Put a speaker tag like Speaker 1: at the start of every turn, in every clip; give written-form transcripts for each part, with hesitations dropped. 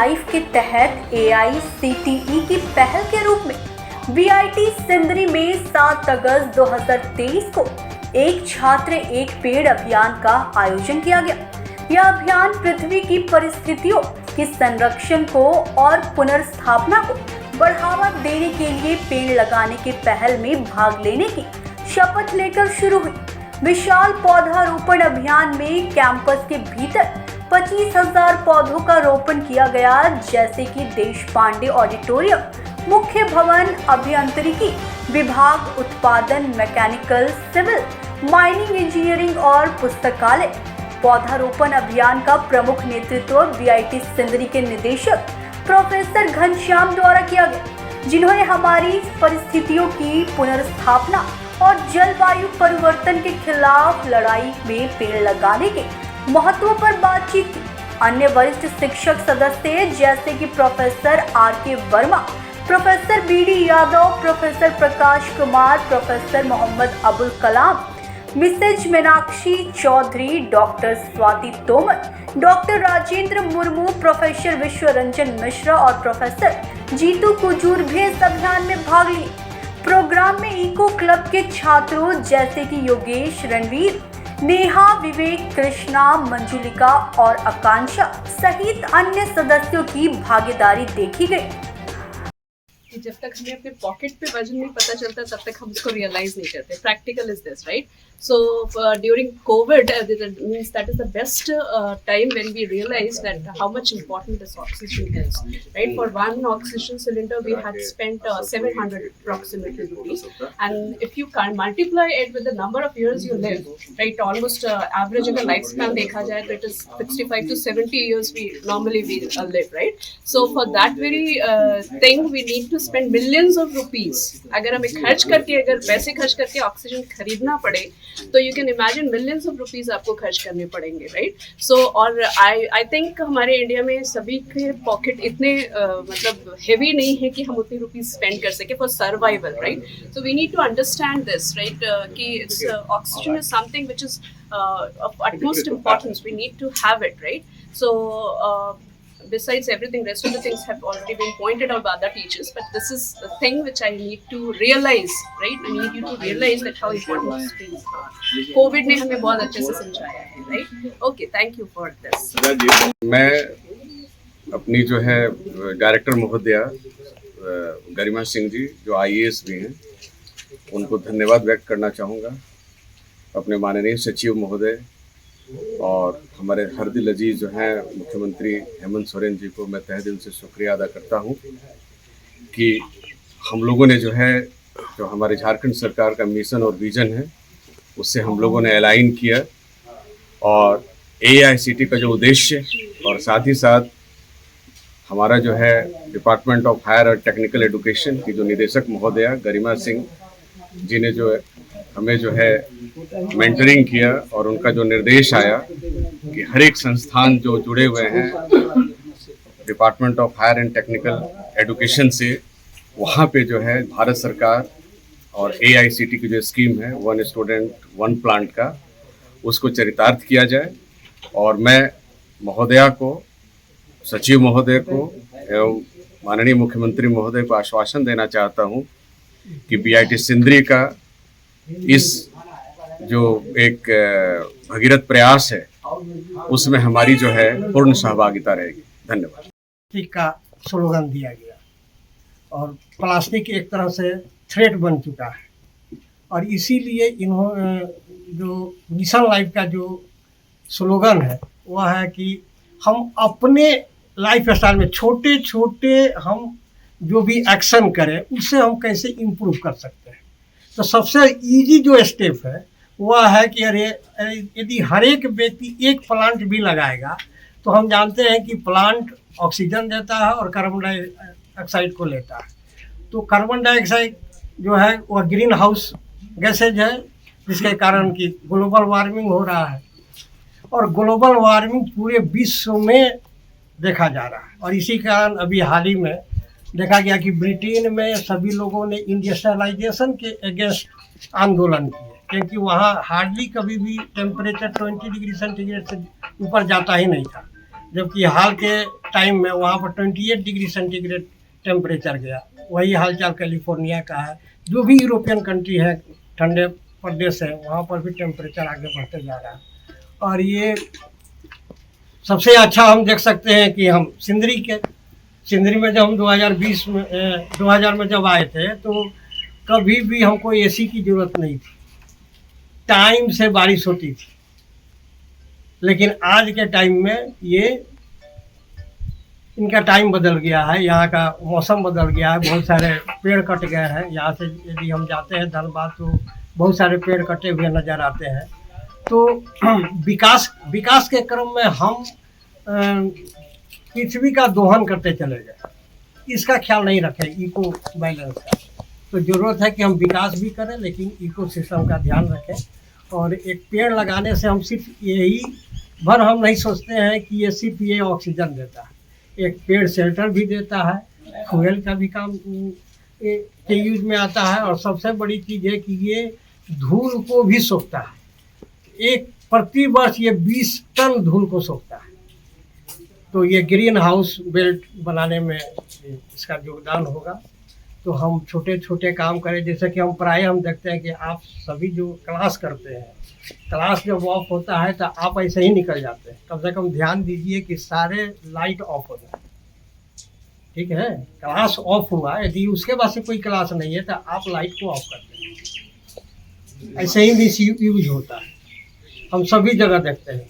Speaker 1: Life के तहत AICTE की पहल के रूप में VIT सिंदरी में 7 अगस्त 2023 को एक छात्र एक पेड़ अभियान का आयोजन किया गया। यह अभियान पृथ्वी की परिस्थितियों के संरक्षण को और पुनर्स्थापना को बढ़ावा देने के लिए पेड़ लगाने के पहल में भाग लेने की शपथ लेकर शुरू हुई। विशाल पौधारोपण अभियान में कैंपस के भीतर 25,000 पौधों का रोपण किया गया, जैसे कि देश पांडे ऑडिटोरियम, मुख्य भवन, अभियांत्रिकी विभाग, उत्पादन, मैकेनिकल, सिविल, माइनिंग, इंजीनियरिंग और पुस्तकालय। पौधारोपण अभियान का प्रमुख नेतृत्व VIT सिंदरी के निदेशक प्रोफेसर घनश्याम द्वारा किया गया, जिन्होंने हमारी परिस्थितियों की पुनर्स्थापना और जलवायु परिवर्तन के खिलाफ लड़ाई में पेड़ लगाने के महत्व पर बातचीत की। अन्य वरिष्ठ शिक्षक सदस्य जैसे कि professor RK Verma, professor BD Yadav, professor Prakash Kumar, professor Mohammad Abul Kalam, Mrs Meenakshi Chaudhary, doctor Swati Tomar, doctor Rajendra Murmu, professor Vishwaranjan Mishra और प्रोफेसर जीतू कुजूर भी इस अभियान में भाग लिए। प्रोग्राम में इको क्लब के छात्रों जैसे कि योगेश, रणवीर, नेहा, विवेक, कृष्णा, मंजुलिका और आकांक्षा सहित अन्य सदस्यों की भागीदारी देखी गई।
Speaker 2: जब तक हमें अपने पॉकेट पे वजन नहीं पता चलता तब तक हम उसको रियलाइज नहीं करते। Practical is this, right? So during COVID, means that is the best time when we realized that how much important this oxygen is, right? For one oxygen cylinder, we had spent 700 approximately rupees, and if you can multiply it with the number of years you live, right? Almost average अगर lifespan देखा जाए तो it is 65 to 70 years we normally live, right? So for that very thing, we need to spend millions of rupees. अगर हमें खर्च करके, अगर पैसे खर्च करके ऑक्सीजन खरीदना पड़े तो you can imagine millions of rupees आपको खर्च करने पड़ेंगे, राइट? सो और आई थिंक हमारे इंडिया में सभी के पॉकेट इतने मतलब हेवी नहीं है कि हम उतनी रुपीज स्पेंड कर सके for survival, right? So we need to understand this, right, कि it's oxygen is something which is of utmost importance. We need to have it, right? So besides everything, rest of the things have already been pointed out by other teachers, but this is the thing which I need to realize, right? I need you to realize that how important these things are. COVID ने हमें बहुत अच्छे से समझाया है, right? Okay, thank you for this.
Speaker 3: मैं अपनी जो है डायरेक्टर महोदया गरिमा सिंह जी, जो IAS भी हैं, उनको धन्यवाद व्यक्त करना चाहूँगा। अपने माननीय सचिव महोदय और हमारे हर दिल अजीज जो हैं मुख्यमंत्री हेमंत सोरेन जी को मैं तहे दिल से शुक्रिया अदा करता हूं कि हम लोगों ने जो है, जो हमारे झारखंड सरकार का मिशन और विजन है, उससे हम लोगों ने अलाइन किया और AICTE का जो उद्देश्य और साथ ही साथ हमारा जो है डिपार्टमेंट ऑफ हायर और टेक्निकल एजुकेशन की जो निदेशक महोदया गरिमा सिंह जी ने जो हमें जो है मेंटरिंग किया और उनका जो निर्देश आया कि हर एक संस्थान जो जुड़े हुए हैं department of higher and technical education से, वहाँ पे जो है भारत सरकार और AICTE की जो स्कीम है 1 स्टूडेंट 1 प्लांट का, उसको चरितार्थ किया जाए। और मैं महोदया को, सचिव महोदय को एवं माननीय मुख्यमंत्री महोदय को आश्वासन देना चाहता हूँ कि VIT सिंदरी का इस जो एक भगीरथ प्रयास है उसमें हमारी जो है पूर्ण सहभागिता रहेगी। धन्यवाद।
Speaker 4: प्लास्टिक का स्लोगन दिया गया और प्लास्टिक एक तरह से थ्रेट बन चुका है और इसीलिए इन्होंने जो मिशन लाइफ का जो स्लोगन है वह है कि हम अपने लाइफ स्टाइल में छोटे छोटे हम जो भी एक्शन करें उससे हम कैसे इम्प्रूव कर सकते हैं। तो सबसे इजी जो स्टेप है वह है कि अरे यदि हर एक व्यक्ति एक प्लांट भी लगाएगा तो हम जानते हैं कि प्लांट ऑक्सीजन देता है और कार्बन डाइऑक्साइड को लेता है। तो कार्बन डाइऑक्साइड जो है वह ग्रीन हाउस गैसेज है, जिसके कारण कि ग्लोबल वार्मिंग हो रहा है और ग्लोबल वार्मिंग पूरे विश्व में देखा जा रहा है। और इसी कारण अभी हाल ही में देखा गया कि ब्रिटेन में सभी लोगों ने इंडस्ट्रियलाइजेशन के अगेंस्ट आंदोलन किए, क्योंकि वहाँ हार्डली कभी भी टेम्परेचर 20 डिग्री सेंटीग्रेड से ऊपर जाता ही नहीं था। जबकि हाल के टाइम में वहाँ पर 28 डिग्री सेंटीग्रेड टेम्परेचर गया। वही हालचाल कैलिफोर्निया का है। जो भी यूरोपियन कंट्री है, ठंडे प्रदेश है, वहाँ पर भी टेम्परेचर आगे बढ़ते जा रहा है। और ये सबसे अच्छा हम देख सकते हैं कि हम सिंदरी में जब हम 2000 में जब आए थे तो कभी भी हमको एसी की ज़रूरत नहीं थी, टाइम से बारिश होती थी। लेकिन आज के टाइम में इनका टाइम बदल गया है, यहाँ का मौसम बदल गया है, बहुत सारे पेड़ कट गए हैं। यहाँ से यदि हम जाते हैं धनबाद तो बहुत सारे पेड़ कटे हुए नज़र आते हैं। तो विकास के क्रम में हम पृथ्वी का दोहन करते चले गए, इसका ख्याल नहीं रखें, इको बैलेंस का। तो ज़रूरत है कि हम विकास भी करें लेकिन इको सिस्टम का ध्यान रखें। और एक पेड़ लगाने से हम सिर्फ यही भर हम नहीं सोचते हैं कि ये सिर्फ ये ऑक्सीजन देता है, एक पेड़ शेल्टर भी देता है, फ्यूल का भी काम के यूज में आता है। और सबसे बड़ी चीज़ है कि ये धूल को भी सोखता है। प्रति वर्ष ये 20 टन धूल को सोखता है। तो ये ग्रीन हाउस बेल्ट बनाने में इसका योगदान होगा। तो हम छोटे छोटे काम करें, जैसे कि हम देखते हैं कि आप सभी जो क्लास करते हैं, क्लास जब ऑफ होता है तो आप ऐसे ही निकल जाते हैं। कम से कम ध्यान दीजिए कि सारे लाइट ऑफ हो जाए, ठीक है। क्लास ऑफ हुआ, यदि उसके बाद से कोई क्लास नहीं है तो आप लाइट को ऑफ कर दें। ऐसे ही मिस यूज होता है, हम सभी जगह देखते हैं।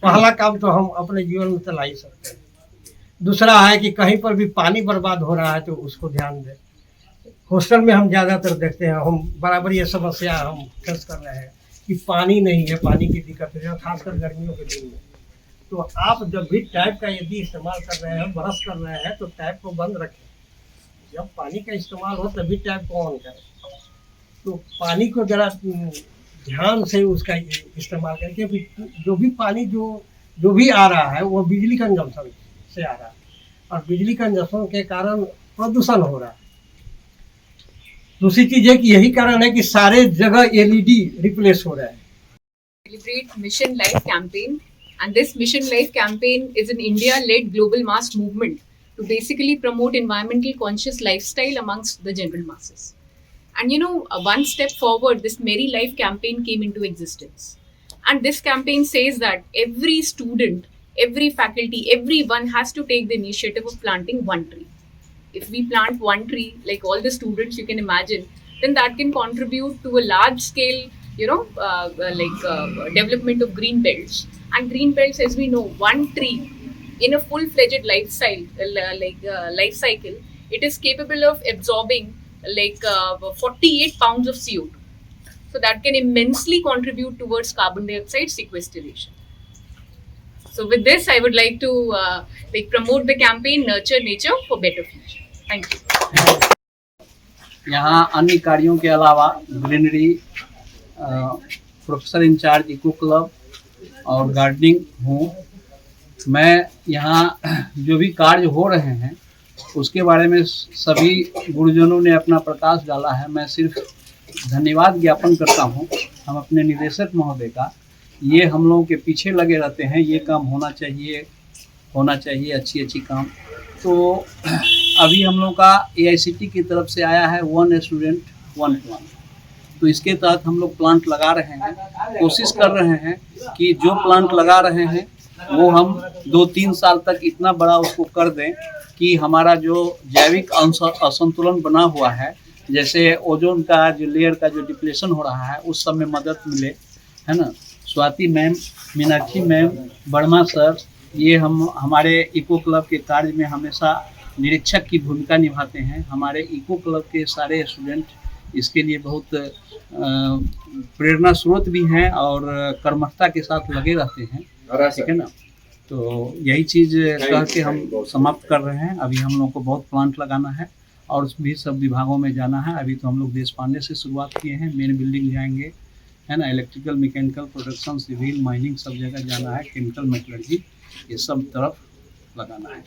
Speaker 4: पहला काम तो हम अपने जीवन में चला ही सकते हैं। दूसरा है कि कहीं पर भी पानी बर्बाद हो रहा है तो उसको ध्यान दें। हॉस्टल में हम ज़्यादातर देखते हैं, हम बराबर ये समस्या हम फेस कर रहे हैं कि पानी नहीं है, पानी की दिक्कत है, खासकर गर्मियों के दिन में। तो आप जब भी टैप का यदि इस्तेमाल कर रहे हैं, ब्रश कर रहे हैं, तो टैप को बंद रखें। जब पानी का इस्तेमाल हो तभी टैप को ऑन करें। तो पानी को ज़रा ध्यान से उसका इस्तेमाल करें, क्योंकि जो भी पानी जो भी आ रहा है वो बिजली कंजम्पशन से आ रहा है, और बिजली कंजम्पशन के कारण प्रदूषण हो रहा है। दूसरी चीज़ है कि यही कारण है कि सारे जगह LED रिप्लेस हो रहा है।
Speaker 5: Celebrate Mission Life campaign, and this Mission Life campaign is an India-led global mass movement to basically promote environmental conscious lifestyle amongst the general masses. And you know, one step forward, this Merry Life campaign came into existence. And this campaign says that every student, every faculty, everyone has to take the initiative of planting one tree. If we plant one tree, like all the students you can imagine, then that can contribute to a large scale, development of green belts. And green belts, as we know, one tree in a full-fledged life cycle, it is capable of absorbing 48 pounds of CO2. So that can immensely contribute towards carbon dioxide sequestration. So with this, I would like to promote the campaign Nurture Nature for Better Future. Thank you.
Speaker 6: यहाँ अन्य कार्यों के अलावा greenery, professor incharge eco club और gardening हूँ। मैं यहाँ जो भी कार्य हो रहे हैं उसके बारे में सभी गुरुजनों ने अपना प्रकाश डाला है। मैं सिर्फ धन्यवाद ज्ञापन करता हूँ हम अपने निदेशक महोदय का। ये हम लोगों के पीछे लगे रहते हैं, ये काम होना चाहिए अच्छी काम। तो अभी हम लोग का AICT की तरफ से आया है 1 स्टूडेंट 1 प्लांट। तो इसके तहत हम लोग प्लांट लगा रहे हैं, कोशिश कर रहे हैं कि जो प्लांट लगा रहे हैं वो हम 2-3 साल तक इतना बड़ा उसको कर दें कि हमारा जो जैविक असंतुलन बना हुआ है, जैसे ओजोन का जो लेयर का जो डिप्लेशन हो रहा है, उस सब में मदद मिले, है ना। Swati ma'am, Meenakshi ma'am, Verma sir, ये हमारे इको क्लब के कार्य में हमेशा निरीक्षक की भूमिका निभाते हैं। हमारे इको क्लब के सारे स्टूडेंट इसके लिए बहुत प्रेरणा स्रोत भी हैं और कर्मठता के साथ लगे रहते हैं, ठीक है ना। तो यही चीज़ कह के हम समाप्त कर रहे हैं। अभी हम लोग को बहुत प्लांट लगाना है और भी सब विभागों में जाना है। अभी तो हम लोग देश पांडे से शुरुआत किए हैं, मेन बिल्डिंग जाएंगे, है ना, electrical, mechanical, production, civil, mining, सब जगह जाना है, केमिकल, मेटलर्जी, ये सब तरफ लगाना है।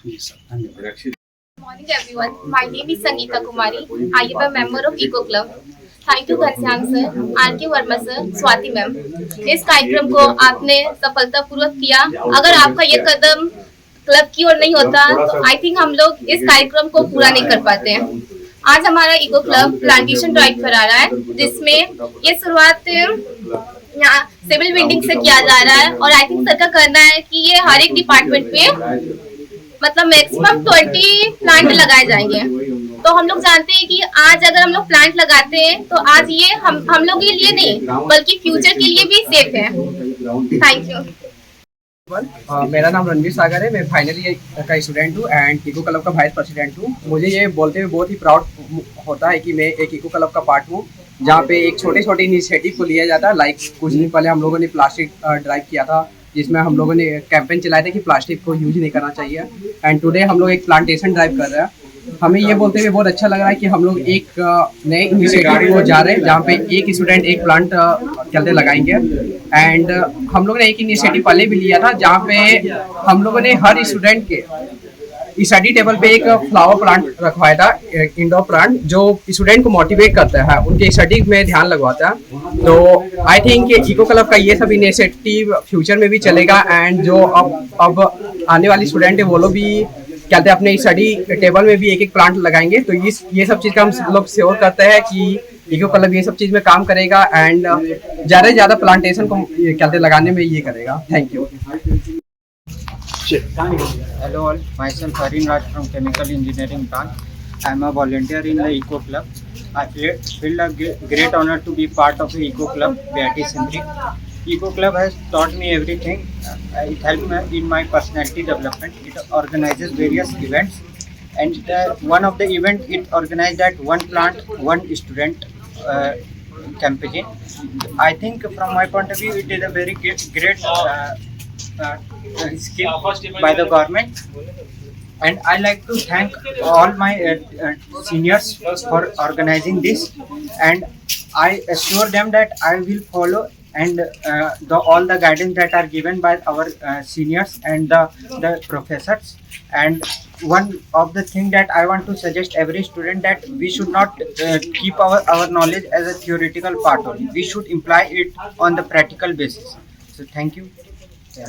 Speaker 6: जी सर, धन्यवाद।
Speaker 7: Good morning everyone. My name is Sangeeta Kumari. I am a member of Eco Club. Thank you Ghanshyam sir, R K Verma sir, Swati ma'am. इस कार्यक्रम को आपने सफलतापूर्वक किया। अगर आपका ये कदम क्लब की ओर नहीं होता तो आई थिंक हम लोग इस कार्यक्रम को पूरा नहीं कर पाते हैं। आज हमारा इको क्लब प्लांटेशन ड्राइव करा रहा है, जिसमें ये शुरुआत यहाँ सिविल बिल्डिंग से किया जा रहा है और आई थिंक सर का कहना है कि ये हर एक डिपार्टमेंट पे मतलब मैक्सिमम 20 प्लांट लगाए जाएंगे। तो हम लोग जानते हैं कि आज अगर हम लोग प्लांट लगाते हैं तो आज ये हम लोग के लिए नहीं बल्कि फ्यूचर के लिए भी सेफ है। Thank you.
Speaker 8: मेरा नाम रणवीर सागर है। मैं फाइनल ईयर का स्टूडेंट हूँ एंड इको क्लब का वाइस प्रेसिडेंट हूँ। मुझे ये बोलते हुए बहुत ही प्राउड होता है कि मैं एक इको क्लब का पार्ट हूँ, जहाँ पे एक छोटे छोटे इनिशिएटिव को लिया जाता है। लाइक कुछ दिन पहले हम लोगों ने प्लास्टिक ड्राइव किया था, जिसमें हम लोगों ने कैंपेन चलाया था कि प्लास्टिक को यूज नहीं करना चाहिए। एंड टुडे हम लोग एक प्लांटेशन ड्राइव कर रहे हैं। हमें ये बोलते हुए बहुत अच्छा लग रहा है कि हम लोग एक नए इनिशिएटिव को जा रहे हैं, जहाँ पे एक स्टूडेंट एक प्लांट चलते लगाएंगे। एंड हम लोगों ने एक इनिशिएटिव पहले भी लिया था, जहाँ पे हम लोगों ने हर स्टूडेंट के स्टडी टेबल पे एक फ्लावर प्लांट रखवाया था, इंडोर प्लांट, जो स्टूडेंट को मोटिवेट करता है, उनके स्टडी में ध्यान लगवाता है। तो आई थिंक इको क्लब का ये सब इनिशिएटिव फ्यूचर में भी चलेगा एंड जो अब आने वाली स्टूडेंट है वो लोग भी कहते हैं अपने स्टडी टेबल में भी एक एक प्लांट लगाएंगे। तो ये सब चीज़ का हम लोग श्योर करते हैं कि इको क्लब ये सब चीज़ में काम करेगा एंड ज़्यादा से ज़्यादा प्लांटेशन को कहते लगाने में ये करेगा। Thank you.
Speaker 9: Hello all, myself Harin Raj from Chemical Engineering branch. I am a volunteer in the Eco Club. I feel a great honor to be part of the Eco Club, BIT Sindri. Eco Club has taught me everything. It helped me in my personality development. It organizes various events, and one of the event it organized at one plant, one student campaign. I think from my point of view, it is a very great scheme by the government, and I like to thank all my seniors for organizing this, and I assure them that I will follow and all the guidance that are given by our seniors and the professors. And one of the thing that I want to suggest every student, that we should not keep our knowledge as a theoretical part only. We should imply it on the practical basis. So thank you.